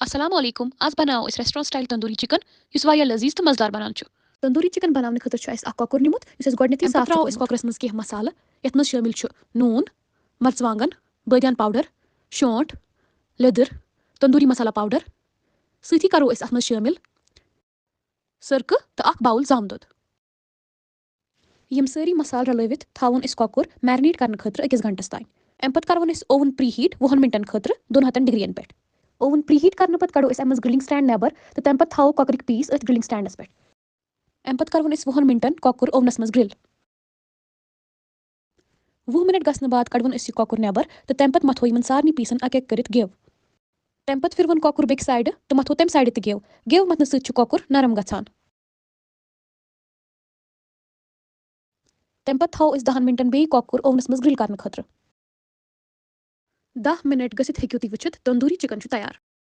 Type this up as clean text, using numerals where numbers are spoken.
अस्सलाम वालेकुम आज बनाओ इस restaurant style tandoori chicken use via लजीज तो मज़ेदार बनान छु तंदूरी चिकन बनाने खतर छु अस कोकुर निमुत युस गोडनेथि साफ त्राओ इस कोकरस मस के मसाला यत मस शामिल छु नून मर्चवांगन बदियान powder शोंठ leather tandoori masala powder सथी करो इस अत मस शामिल सरक तो अख बाउल जामदुद यम सारी मसाल रलवित थावन इस कोकुर मैरिनेट करने खतर 1 घंटस तान अम पत करवन इस ओवन प्री हीट 20 मिनटन खतर 200 डिग्रियन पे ओवन प्री हीट करने पत कड़ो अमस ग्रिलिंग स्टैंड नबर तो तम पत थो कॉकर पीस अथ ग्रिलिंग स्टैंडस पे अम पत करवन 20 मिनटन कॉकर ओवनस मस ग्रिल 20 मिनट गसन बाद कड़वन यह कॉकर नबर तो तम पत मथो इन सारे पीसन अक कर गिव तम पत फिरवन कॉकर बेक साइड तो मथो तम साइड तव गिव मथन सत कॉकर नरम गसान तम पत थो 10 मिनटन बे कॉकर ओवनस मस ग्रिल करने खतर 10 मिनट गसित हेक्यु ती वचित तंदूरी चिकन तैयार।